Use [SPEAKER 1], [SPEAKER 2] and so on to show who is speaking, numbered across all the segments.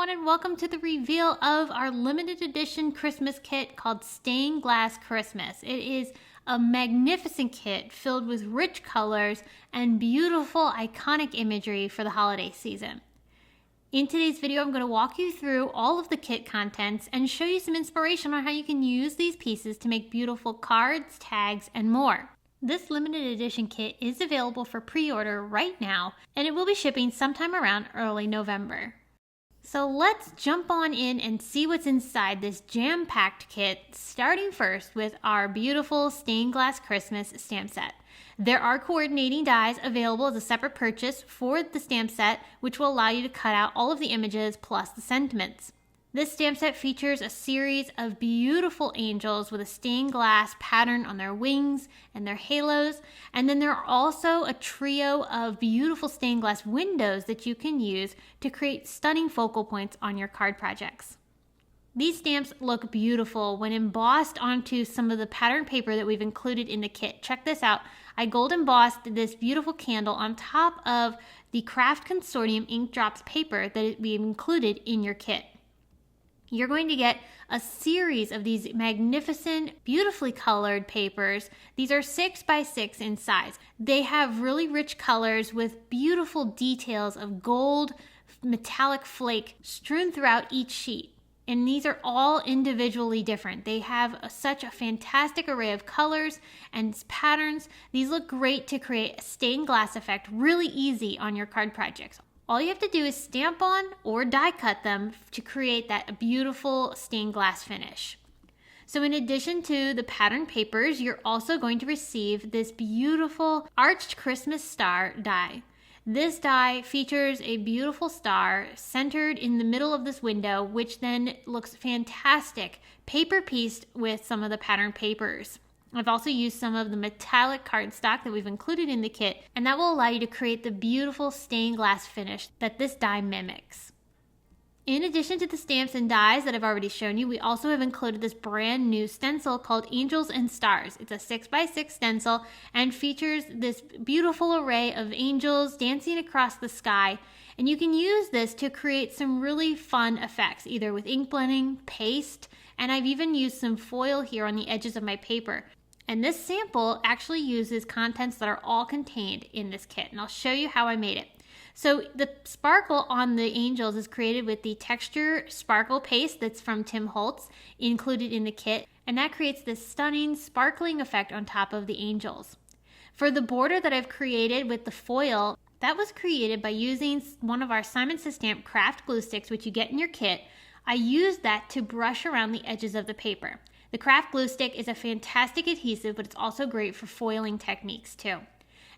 [SPEAKER 1] everyone, and welcome to the reveal of our limited edition Christmas kit called Stained Glass Christmas. It is a magnificent kit filled with rich colors and beautiful iconic imagery for the holiday season. In today's video, I'm going to walk you through all of the kit contents and show you some inspiration on how you can use these pieces to make beautiful cards, tags, and more. This limited edition kit is available for pre-order right now, and it will be shipping sometime around early November. So let's jump on in and see what's inside this jam-packed kit, starting first with our beautiful stained glass Christmas stamp set. There are coordinating dies available as a separate purchase for the stamp set, which will allow you to cut out all of the images plus the sentiments. This stamp set features a series of beautiful angels with a stained glass pattern on their wings and their halos, and then there are also a trio of beautiful stained glass windows that you can use to create stunning focal points on your card projects. These stamps look beautiful when embossed onto some of the pattern paper that we've included in the kit. Check this out. I gold embossed this beautiful candle on top of the Craft Consortium Ink Drops paper that we've included in your kit. You're going to get a series of these magnificent, beautifully colored papers. These are 6x6 in size. They have really rich colors with beautiful details of gold metallic flake strewn throughout each sheet. And these are all individually different. They have such a fantastic array of colors and patterns. These look great to create a stained glass effect really easy on your card projects. All you have to do is stamp on or die cut them to create that beautiful stained glass finish. So in addition to the pattern papers, you're also going to receive this beautiful arched Christmas star die. This die features a beautiful star centered in the middle of this window, which then looks fantastic, paper pieced with some of the pattern papers. I've also used some of the metallic cardstock that we've included in the kit, and that will allow you to create the beautiful stained glass finish that this die mimics. In addition to the stamps and dies that I've already shown you, we also have included this brand new stencil called Angels and Stars. It's a 6x6 stencil and features this beautiful array of angels dancing across the sky. And you can use this to create some really fun effects, either with ink blending, paste, and I've even used some foil here on the edges of my paper. And this sample actually uses contents that are all contained in this kit, and I'll show you how I made it. So the sparkle on the angels is created with the texture sparkle paste that's from Tim Holtz included in the kit, and that creates this stunning sparkling effect on top of the angels. For the border that I've created with the foil, that was created by using one of our Simon Says Stamp craft glue sticks, which you get in your kit. I used that to brush around the edges of the paper. The craft glue stick is a fantastic adhesive, but it's also great for foiling techniques too.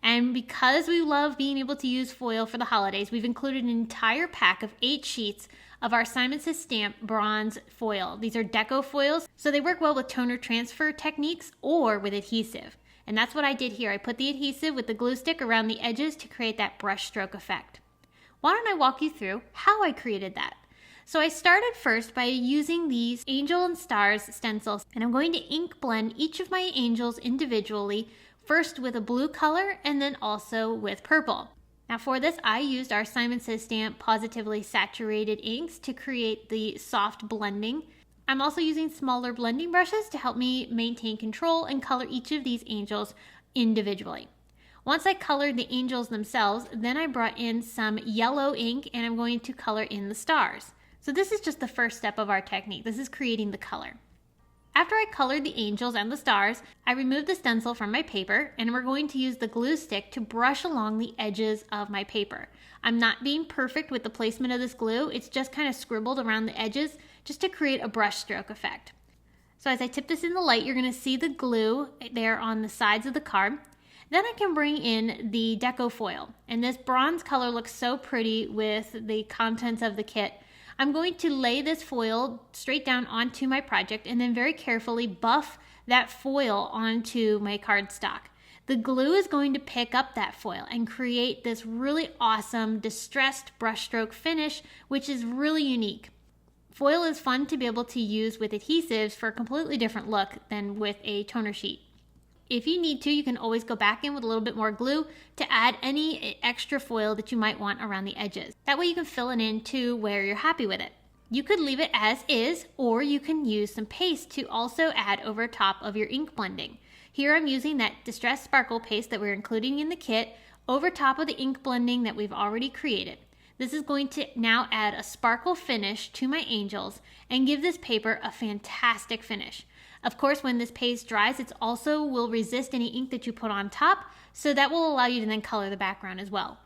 [SPEAKER 1] And because we love being able to use foil for the holidays, we've included an entire pack of 8 sheets of our Simon Says Stamp bronze foil. These are deco foils, so they work well with toner transfer techniques or with adhesive. And that's what I did here. I put the adhesive with the glue stick around the edges to create that brush stroke effect. Why don't I walk you through how I created that? So I started first by using these Angel and Stars stencils, and I'm going to ink blend each of my angels individually, first with a blue color and then also with purple. Now for this, I used our Simon Says Stamp Positively Saturated inks to create the soft blending. I'm also using smaller blending brushes to help me maintain control and color each of these angels individually. Once I colored the angels themselves, then I brought in some yellow ink and I'm going to color in the stars. So this is just the first step of our technique. This is creating the color. After I colored the angels and the stars, I removed the stencil from my paper and we're going to use the glue stick to brush along the edges of my paper. I'm not being perfect with the placement of this glue. It's just kind of scribbled around the edges just to create a brush stroke effect. So as I tip this in the light, you're going to see the glue there on the sides of the card. Then I can bring in the deco foil, and this bronze color looks so pretty with the contents of the kit. I'm going to lay this foil straight down onto my project and then very carefully buff that foil onto my cardstock. The glue is going to pick up that foil and create this really awesome distressed brushstroke finish, which is really unique. Foil is fun to be able to use with adhesives for a completely different look than with a toner sheet. If you need to, you can always go back in with a little bit more glue to add any extra foil that you might want around the edges. That way you can fill it in to where you're happy with it. You could leave it as is, or you can use some paste to also add over top of your ink blending. Here I'm using that Distress Sparkle paste that we're including in the kit over top of the ink blending that we've already created. This is going to now add a sparkle finish to my angels and give this paper a fantastic finish. Of course, when this paste dries, it also will resist any ink that you put on top, so that will allow you to then color the background as well.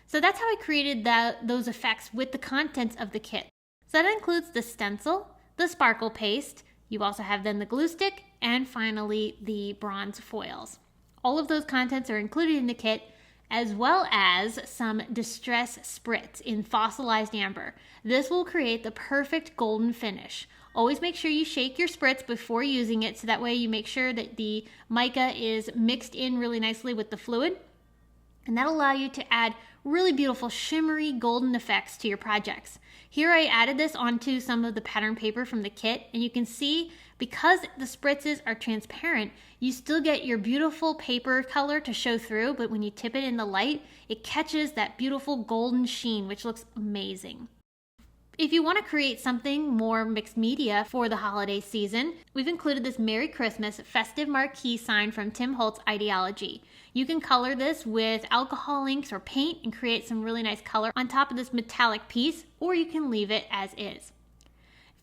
[SPEAKER 1] So that's how I created those effects with the contents of the kit. So that includes the stencil, the sparkle paste, you also have then the glue stick, and finally the bronze foils. All of those contents are included in the kit, as well as some Distress Spritz in fossilized amber. This will create the perfect golden finish. Always make sure you shake your spritz before using it, so that way you make sure that the mica is mixed in really nicely with the fluid. And that'll allow you to add really beautiful shimmery golden effects to your projects. Here I added this onto some of the pattern paper from the kit, and you can see because the spritzes are transparent, you still get your beautiful paper color to show through, but when you tip it in the light, it catches that beautiful golden sheen, which looks amazing. If you want to create something more mixed media for the holiday season, we've included this Merry Christmas festive marquee sign from Tim Holtz Ideology. You can color this with alcohol inks or paint and create some really nice color on top of this metallic piece, or you can leave it as is.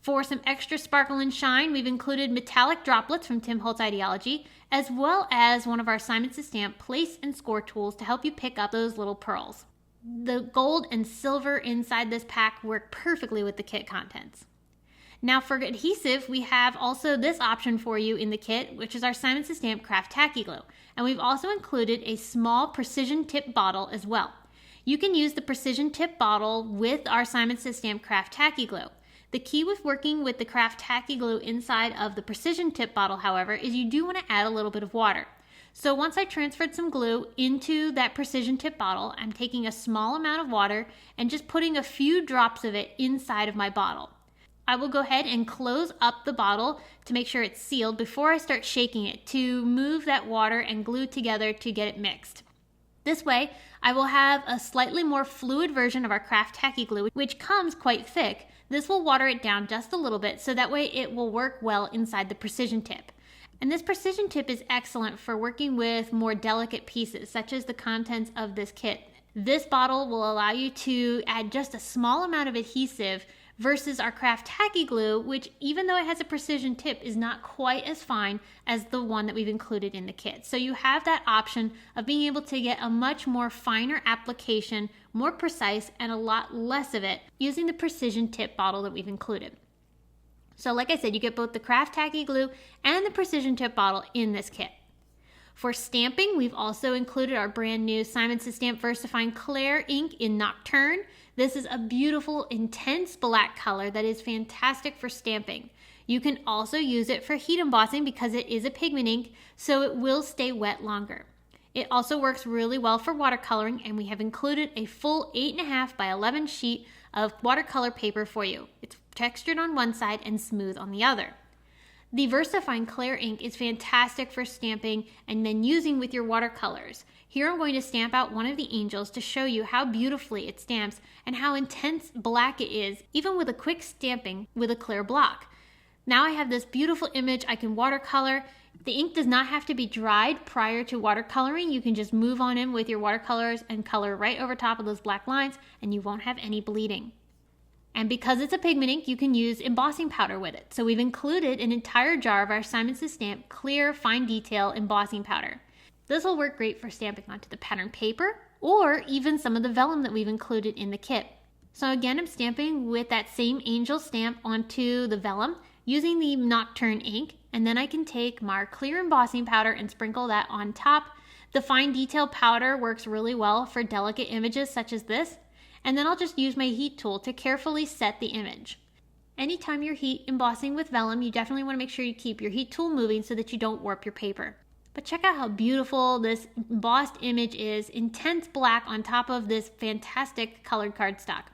[SPEAKER 1] For some extra sparkle and shine, we've included metallic droplets from Tim Holtz Ideology, as well as one of our Simon Says Stamp place and score tools to help you pick up those little pearls. The gold and silver inside this pack work perfectly with the kit contents. Now for adhesive, we have also this option for you in the kit, which is our Simon Says Stamp Craft Tacky Glue. And we've also included a small precision tip bottle as well. You can use the precision tip bottle with our Simon Says Stamp Craft Tacky Glue. The key with working with the Craft Tacky Glue inside of the precision tip bottle, however, is you do want to add a little bit of water. So once I transferred some glue into that precision tip bottle, I'm taking a small amount of water and just putting a few drops of it inside of my bottle. I will go ahead and close up the bottle to make sure it's sealed before I start shaking it to move that water and glue together to get it mixed. This way, I will have a slightly more fluid version of our Craft Tacky Glue, which comes quite thick. This will water it down just a little bit, so that way it will work well inside the precision tip. And this precision tip is excellent for working with more delicate pieces, such as the contents of this kit. This bottle will allow you to add just a small amount of adhesive versus our Craft Tacky Glue, which even though it has a precision tip, is not quite as fine as the one that we've included in the kit. So you have that option of being able to get a much more finer application, more precise, and a lot less of it using the precision tip bottle that we've included. So like I said, you get both the Craft Tacky Glue and the precision tip bottle in this kit. For stamping, we've also included our brand new Simon Says Stamp VersaFine Clair ink in Nocturne. This is a beautiful, intense black color that is fantastic for stamping. You can also use it for heat embossing because it is a pigment ink, so it will stay wet longer. It also works really well for watercoloring, and we have included a full 8.5 by 11 sheet of watercolor paper for you. It's textured on one side and smooth on the other. The VersaFine Clair ink is fantastic for stamping and then using with your watercolors. Here I'm going to stamp out one of the angels to show you how beautifully it stamps and how intense black it is, even with a quick stamping with a clear block. Now I have this beautiful image I can watercolor. The ink does not have to be dried prior to watercoloring. You can just move on in with your watercolors and color right over top of those black lines, and you won't have any bleeding. And because it's a pigment ink, you can use embossing powder with it. So we've included an entire jar of our Simon Says Stamp Clear Fine Detail embossing powder. This will work great for stamping onto the pattern paper or even some of the vellum that we've included in the kit. So again, I'm stamping with that same angel stamp onto the vellum using the Nocturne ink, and then I can take my clear embossing powder and sprinkle that on top. The fine detail powder works really well for delicate images such as this. And then I'll just use my heat tool to carefully set the image. Anytime you're heat embossing with vellum, you definitely want to make sure you keep your heat tool moving so that you don't warp your paper. But check out how beautiful this embossed image is, intense black on top of this fantastic colored cardstock.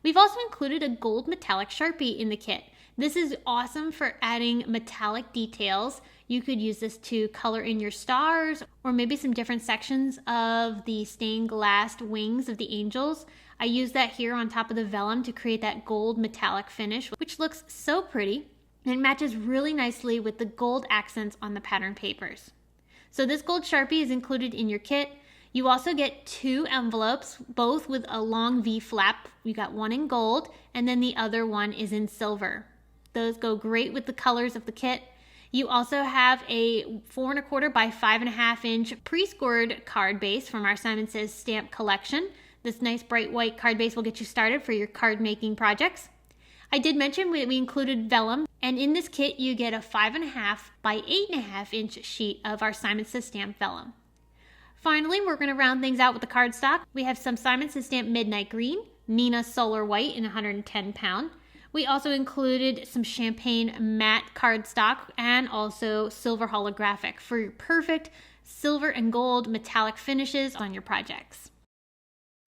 [SPEAKER 1] We've also included a gold metallic Sharpie in the kit. This is awesome for adding metallic details. You could use this to color in your stars or maybe some different sections of the stained glass wings of the angels. I use that here on top of the vellum to create that gold metallic finish, which looks so pretty. And it matches really nicely with the gold accents on the pattern papers. So this gold Sharpie is included in your kit. You also get 2 envelopes, both with a long V flap. You got one in gold, and then the other one is in silver. Those go great with the colors of the kit. You also have a 4 1/4 by 5 1/2 inch pre-scored card base from our Simon Says stamp collection. This nice bright white card base will get you started for your card making projects. I did mention we included vellum, and in this kit you get a 5 1/2 by 8 1/2 inch sheet of our Simon Says stamp vellum. Finally, we're going to round things out with the cardstock. We have some Simon Says stamp Midnight Green, Nina Solar White in 110 pound. We also included some champagne matte cardstock and also silver holographic for your perfect silver and gold metallic finishes on your projects.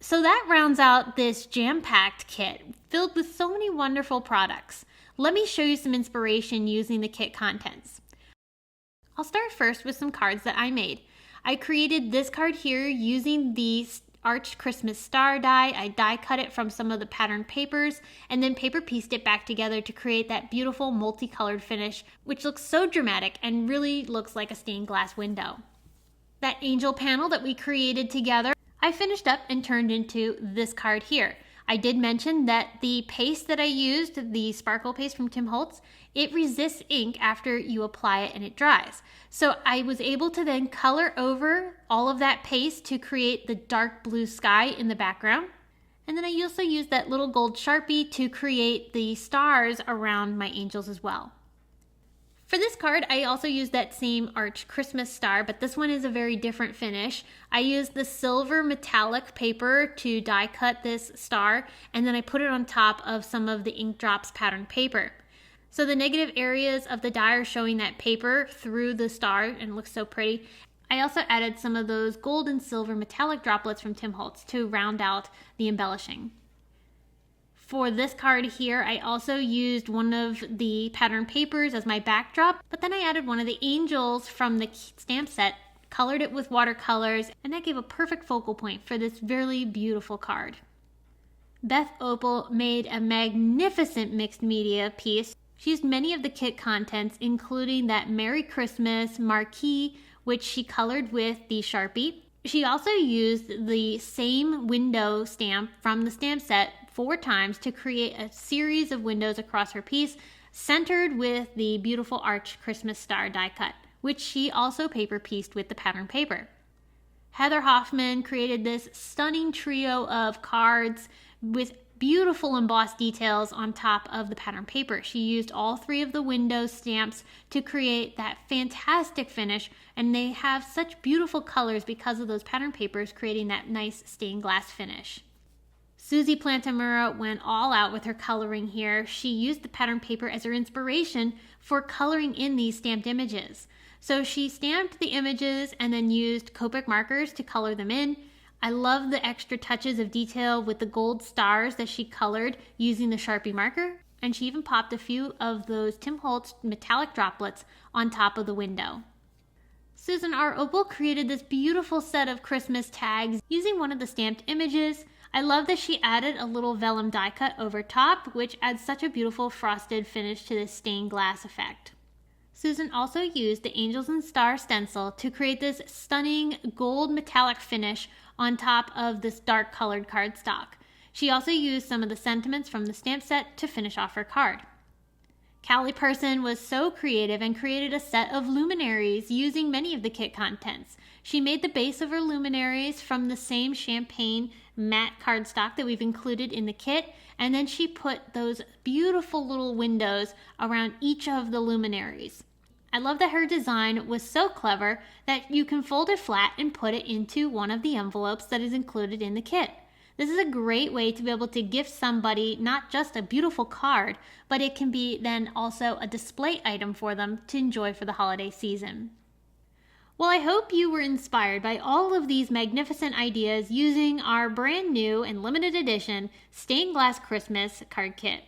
[SPEAKER 1] So that rounds out this jam-packed kit filled with so many wonderful products. Let me show you some inspiration using the kit contents. I'll start first with some cards that I made. I created this card here using the Arched Christmas Star die. I die cut it from some of the pattern papers and then paper pieced it back together to create that beautiful multicolored finish, which looks so dramatic and really looks like a stained glass window. That angel panel that we created together, I finished up and turned into this card here. I did mention that the paste that I used, the sparkle paste from Tim Holtz, it resists ink after you apply it and it dries. So I was able to then color over all of that paste to create the dark blue sky in the background. And then I also used that little gold Sharpie to create the stars around my angels as well. For this card, I also used that same Arched Christmas Star, but this one is a very different finish. I used the silver metallic paper to die cut this star, and then I put it on top of some of the Ink Drops pattern paper. So the negative areas of the die are showing that paper through the star and it looks so pretty. I also added some of those gold and silver metallic droplets from Tim Holtz to round out the embellishing. For this card here, I also used one of the pattern papers as my backdrop, but then I added one of the angels from the stamp set, colored it with watercolors, and that gave a perfect focal point for this really beautiful card. Beth Opal made a magnificent mixed media piece. She used many of the kit contents, including that Merry Christmas marquee, which she colored with the Sharpie. She also used the same window stamp from the stamp set 4 times to create a series of windows across her piece, centered with the beautiful Arched Christmas Star die cut, which she also paper pieced with the pattern paper. Heather Hoffman created this stunning trio of cards with beautiful embossed details on top of the pattern paper. She used all 3 of the window stamps to create that fantastic finish, and they have such beautiful colors because of those pattern papers, creating that nice stained glass finish. Susie Plantamura went all out with her coloring here. She used the pattern paper as her inspiration for coloring in these stamped images. So she stamped the images and then used Copic markers to color them in. I love the extra touches of detail with the gold stars that she colored using the Sharpie marker, and she even popped a few of those Tim Holtz metallic droplets on top of the window. Susan R. Opal created this beautiful set of Christmas tags using one of the stamped images. I love that she added a little vellum die cut over top, which adds such a beautiful frosted finish to this stained glass effect. Susan also used the Angels and Stars stencil to create this stunning gold metallic finish on top of this dark colored cardstock. She also used some of the sentiments from the stamp set to finish off her card. Callie Person was so creative and created a set of luminaries using many of the kit contents. She made the base of her luminaries from the same champagne matte cardstock that we've included in the kit, and then she put those beautiful little windows around each of the luminaries. I love that her design was so clever that you can fold it flat and put it into one of the envelopes that is included in the kit. This is a great way to be able to gift somebody not just a beautiful card, but it can be then also a display item for them to enjoy for the holiday season. Well, I hope you were inspired by all of these magnificent ideas using our brand new and limited edition Stained Glass Christmas card kit.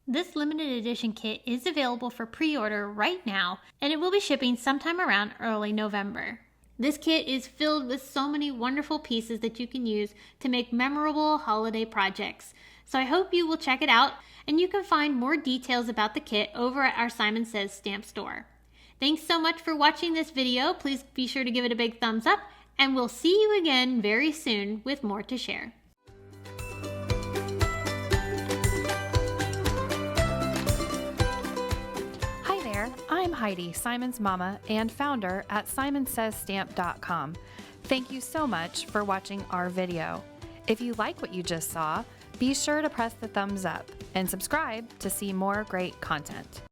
[SPEAKER 1] This limited edition kit is available for pre-order right now, and it will be shipping sometime around early November. This kit is filled with so many wonderful pieces that you can use to make memorable holiday projects. So I hope you will check it out, and you can find more details about the kit over at our Simon Says stamp store. Thanks so much for watching this video. Please be sure to give it a big thumbs up, and we'll see you again very soon with more to share.
[SPEAKER 2] I'm Heidi, Simon's mama and founder at simonsaysstamp.com. Thank you so much for watching our video. If you like what you just saw, be sure to press the thumbs up and subscribe to see more great content.